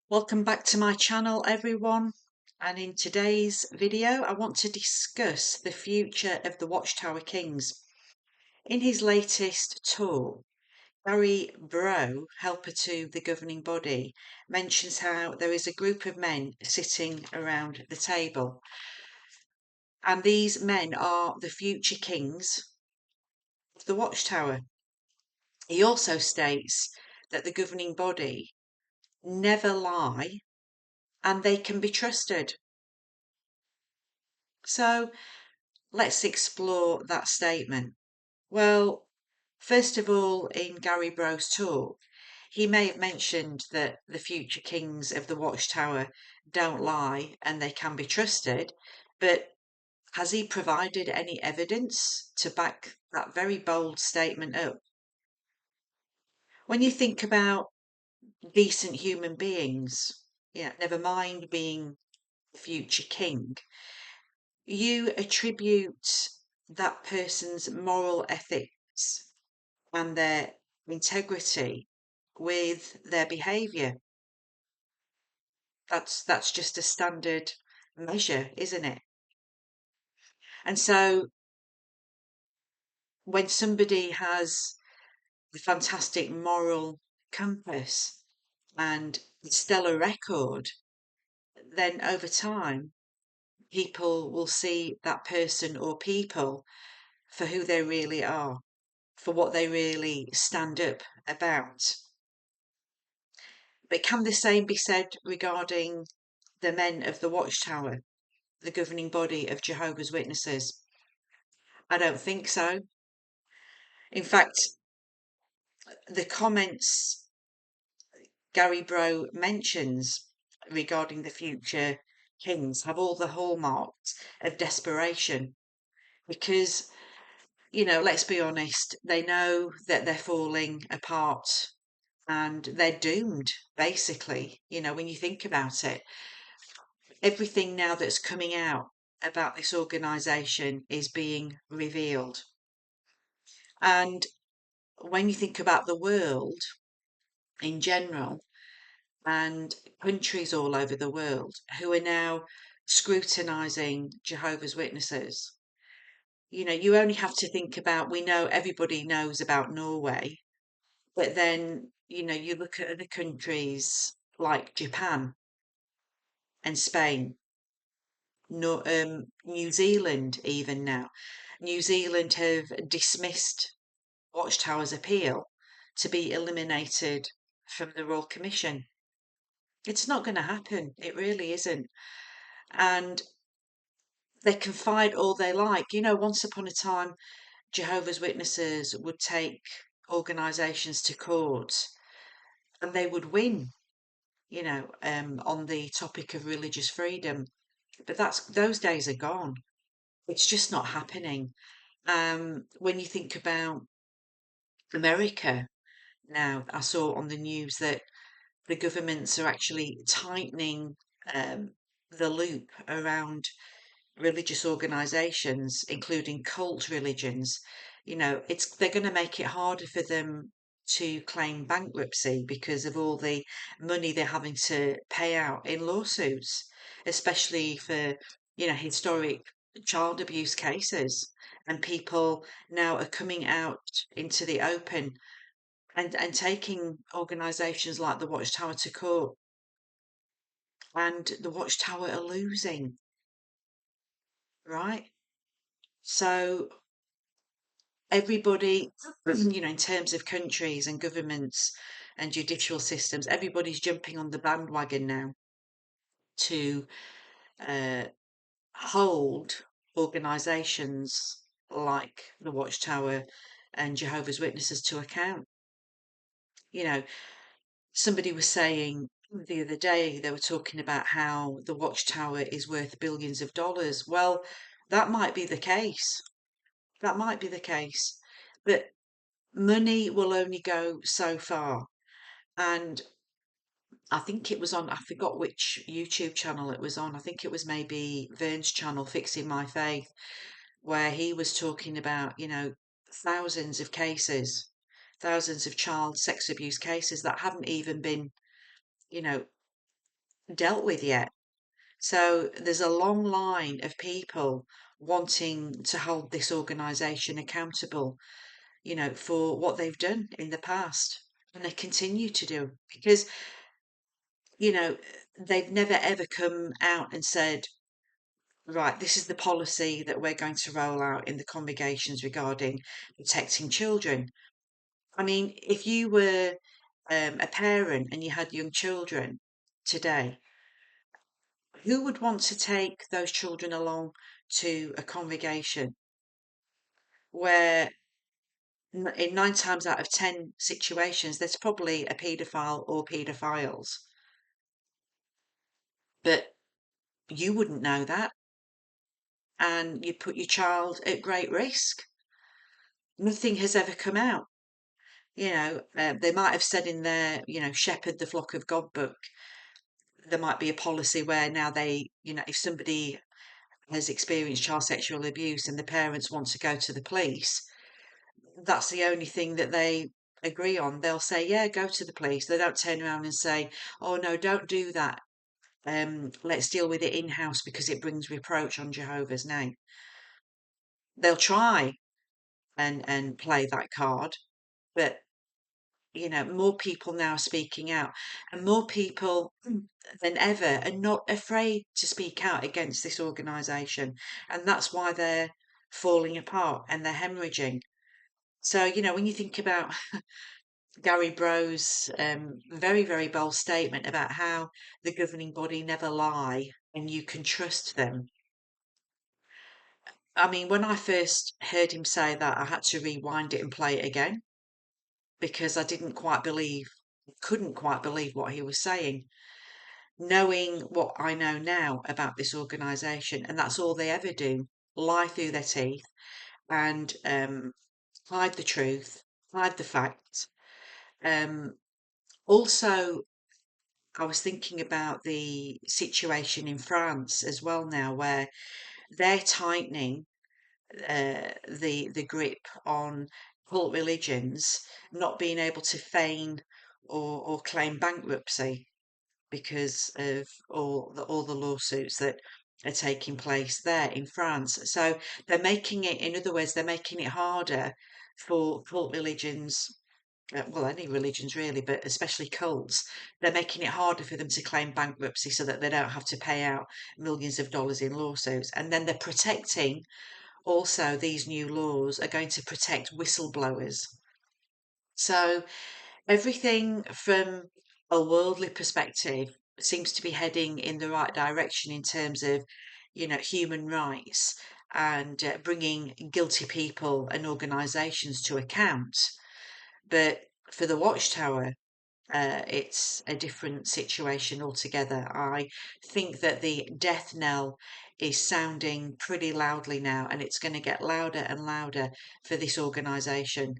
Welcome back to my channel, everyone. And in today's video, I want to discuss the future of the Watchtower Kings. In his latest tour, Breaux, helper to the governing body, mentions how there is a group of men sitting around the table. And these men are the future kings of the Watchtower. He also states that the governing body never lie and they can be trusted. So let's explore that statement. Well, first of all, in Gary Breaux's talk, he may have mentioned that the future kings of the Watchtower don't lie and they can be trusted, but has he provided any evidence to back that very bold statement up? When you think about decent human beings, never mind being the future king, you attribute that person's moral ethics and their integrity with their behaviour. That's just a standard measure, isn't it? And so when somebody has a fantastic moral compass and stellar record, then over time people will see that person or people for who they really are, for what they really stand up about. But can the same be said regarding the men of the Watchtower, the governing body of Jehovah's Witnesses? I don't think so. In fact, the comments Gary Breaux mentions regarding the future kings have all the hallmarks of desperation because, let's be honest, they know that they're falling apart and they're doomed, basically, when you think about it. Everything now that's coming out about this organisation is being revealed. And when you think about the world in general and countries all over the world who are now scrutinising Jehovah's Witnesses, you only have to think about, we know everybody knows about Norway, but then, you look at other countries like Japan and Spain, New Zealand even now. New Zealand have dismissed Watchtower's appeal to be eliminated from the Royal Commission. It's not going to happen. It really isn't. And they can fight all they like. Once upon a time, Jehovah's Witnesses would take organisations to court and they would win, on the topic of religious freedom. But those days are gone. It's just not happening. When you think about America now, I saw on the news that the governments are actually tightening the loop around religious organisations, including cult religions. They're going to make it harder for them to claim bankruptcy because of all the money they're having to pay out in lawsuits, especially for historic child abuse cases. And people now are coming out into the open and taking organisations like the Watchtower to court, and the Watchtower are losing, right? So everybody, in terms of countries and governments and judicial systems, everybody's jumping on the bandwagon now to uh, hold organisations like the Watchtower and Jehovah's Witnesses to account. Somebody was saying the other day, they were talking about how the Watchtower is worth billions of dollars. Well, that might be the case. That might be the case. But money will only go so far. And I think it was on, I forgot which YouTube channel it was on. I think it was maybe Vern's channel, Fixing My Faith, where he was talking about, thousands of cases, thousands of child sex abuse cases that haven't even been, you know, dealt with yet. So there's a long line of people wanting to hold this organisation accountable, for what they've done in the past. And they continue to do because, you know, they've never ever come out and said, right, this is the policy that we're going to roll out in the congregations regarding protecting children. I mean, if you were a parent and you had young children today, who would want to take those children along to a congregation where in 9 times out of 10 situations there's probably a paedophile or paedophiles, but you wouldn't know that and you put your child at great risk. Nothing has ever come out. They might have said in their, shepherd the flock of God book, there might be a policy where now they, if somebody has experienced child sexual abuse and the parents want to go to the police, that's the only thing that they agree on. They'll say, yeah, go to the police. They don't turn around and say, oh, no, don't do that. Let's deal with it in-house because it brings reproach on Jehovah's name. They'll try and play that card, but more people now are speaking out, and more people than ever are not afraid to speak out against this organisation, and that's why they're falling apart and they're hemorrhaging. So, when you think about Gary Breaux's very, very bold statement about how the governing body never lie and you can trust them. I mean, when I first heard him say that, I had to rewind it and play it again because I couldn't quite believe what he was saying, knowing what I know now about this organisation. And that's all they ever do, lie through their teeth and hide the truth, hide the facts. Also, I was thinking about the situation in France as well now, where they're tightening the grip on cult religions not being able to feign or claim bankruptcy because of all the lawsuits that are taking place there in France. So they're making it, in other words, they're making it harder for cult religions, well, any religions really, but especially cults. They're making it harder for them to claim bankruptcy so that they don't have to pay out millions of dollars in lawsuits. And then they're protecting, also, these new laws are going to protect whistleblowers. So everything from a worldly perspective seems to be heading in the right direction in terms of, human rights and bringing guilty people and organisations to account. But for the Watchtower, it's a different situation altogether. I think that the death knell is sounding pretty loudly now, and it's going to get louder and louder for this organisation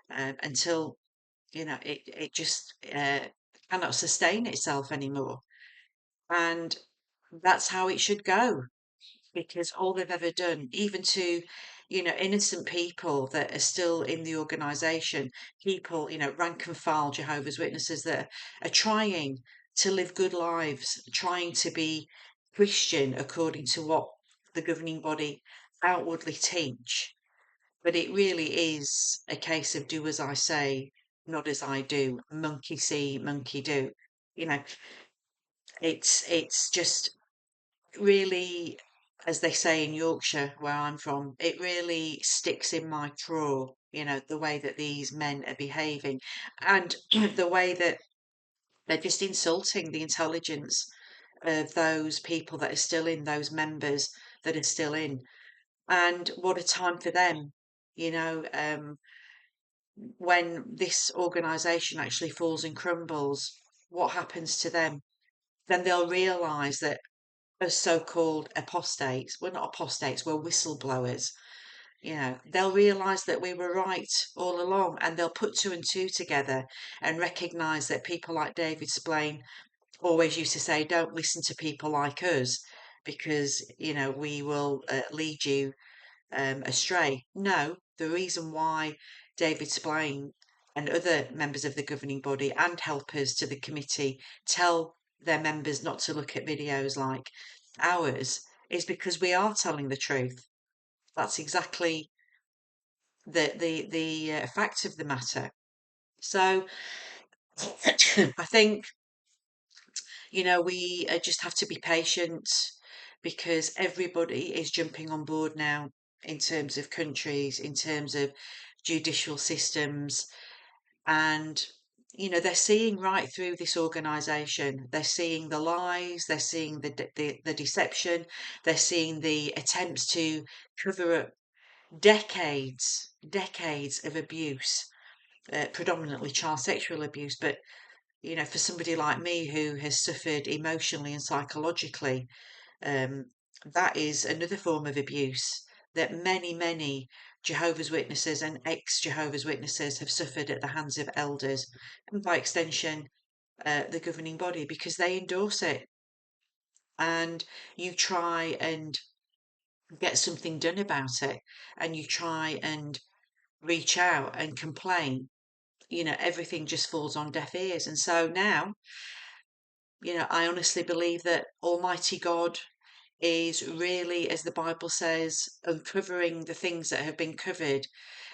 until it just cannot sustain itself anymore. And that's how it should go because all they've ever done, even to, innocent people that are still in the organisation, people, rank and file Jehovah's Witnesses that are trying to live good lives, trying to be Christian according to what the governing body outwardly teach. But it really is a case of do as I say, not as I do. Monkey see, monkey do. You know, it's just really, as they say in Yorkshire, where I'm from, it really sticks in my craw, the way that these men are behaving and the way that they're just insulting the intelligence of those people that are still in, those members that are still in. And what a time for them, when this organisation actually falls and crumbles, what happens to them? Then they'll realise that as so-called apostates, we're not apostates, we're whistleblowers. They'll realise that we were right all along and they'll put two and two together and recognise that people like David Splain always used to say, don't listen to people like us because, we will lead you astray. No, the reason why David Splain and other members of the governing body and helpers to the committee tell their members not to look at videos like ours is because we are telling the truth. That's exactly the fact of the matter. So I think, we just have to be patient because everybody is jumping on board now in terms of countries, in terms of judicial systems, and they're seeing right through this organisation. They're seeing the lies, they're seeing the deception, they're seeing the attempts to cover up decades of abuse, predominantly child sexual abuse, but for somebody like me who has suffered emotionally and psychologically, um, that is another form of abuse that many Jehovah's Witnesses and ex-Jehovah's Witnesses have suffered at the hands of elders, and by extension, the governing body, because they endorse it. And you try and get something done about it, and you try and reach out and complain, everything just falls on deaf ears. And so now, I honestly believe that Almighty God is really, as the Bible says, uncovering the things that have been covered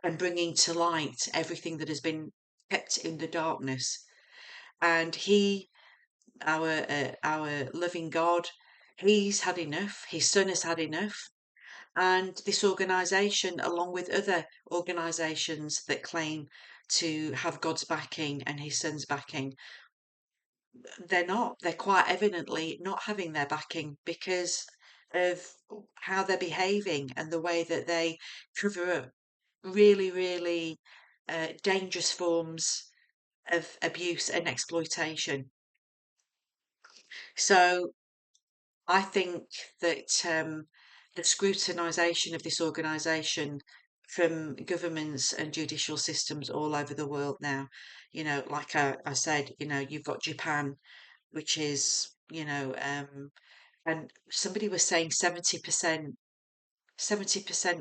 and bringing to light everything that has been kept in the darkness. And He, our loving God, He's had enough. His Son has had enough. And this organisation, along with other organisations that claim to have God's backing and His Son's backing, they're not. They're quite evidently not having their backing because of how they're behaving and the way that they cover up really dangerous forms of abuse and exploitation. So I think that the scrutinisation of this organisation from governments and judicial systems all over the world now, like I said, you've got Japan, which is, and somebody was saying 70%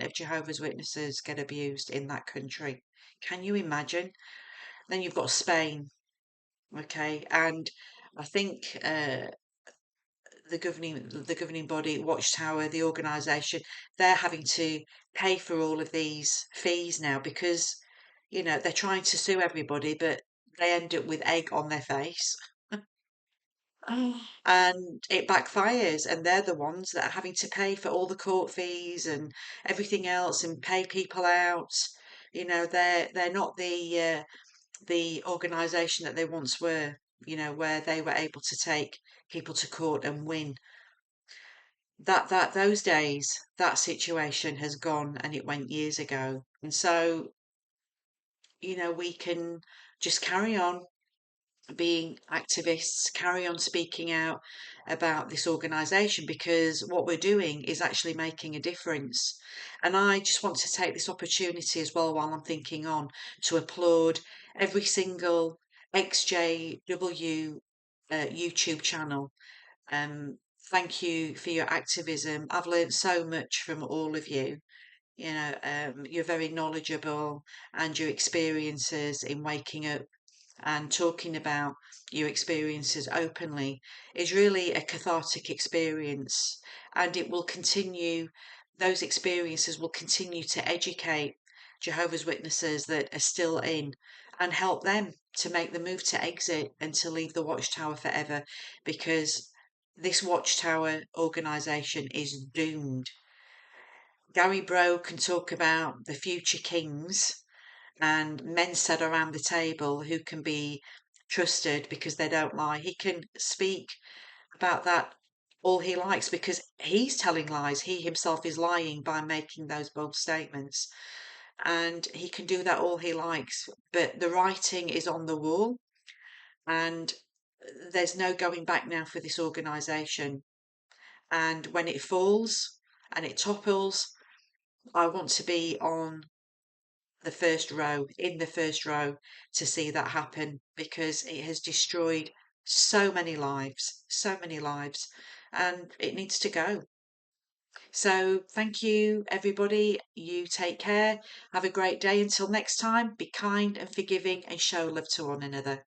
of Jehovah's Witnesses get abused in that country. Can you imagine? Then you've got Spain, okay, and I think the governing body, Watchtower, the organisation, they're having to pay for all of these fees now because they're trying to sue everybody, but they end up with egg on their face. And it backfires, and they're the ones that are having to pay for all the court fees and everything else and pay people out. They're not the organisation that they once were, where they were able to take people to court and win. That those days, that situation has gone, and it went years ago. And so, we can just carry on being activists, carry on speaking out about this organisation because what we're doing is actually making a difference. And I just want to take this opportunity as well while I'm thinking on to applaud every single XJW YouTube channel. Um, Thank you for your activism. I've learned so much from all of you. You're very knowledgeable, and your experiences in waking up and talking about your experiences openly is really a cathartic experience, and it will continue, those experiences will continue to educate Jehovah's Witnesses that are still in and help them to make the move to exit and to leave the Watchtower forever, because this Watchtower organisation is doomed. Gary Breaux can talk about the future kings and men sat around the table who can be trusted because they don't lie. He can speak about that all he likes because he's telling lies. He himself is lying by making those bold statements. And he can do that all he likes. But the writing is on the wall, and there's no going back now for this organisation. And when it falls and it topples, I want to be on the first row, in the first row, to see that happen because it has destroyed so many lives, and it needs to go. So, thank you, everybody. You take care. Have a great day. Until next time, be kind and forgiving and show love to one another.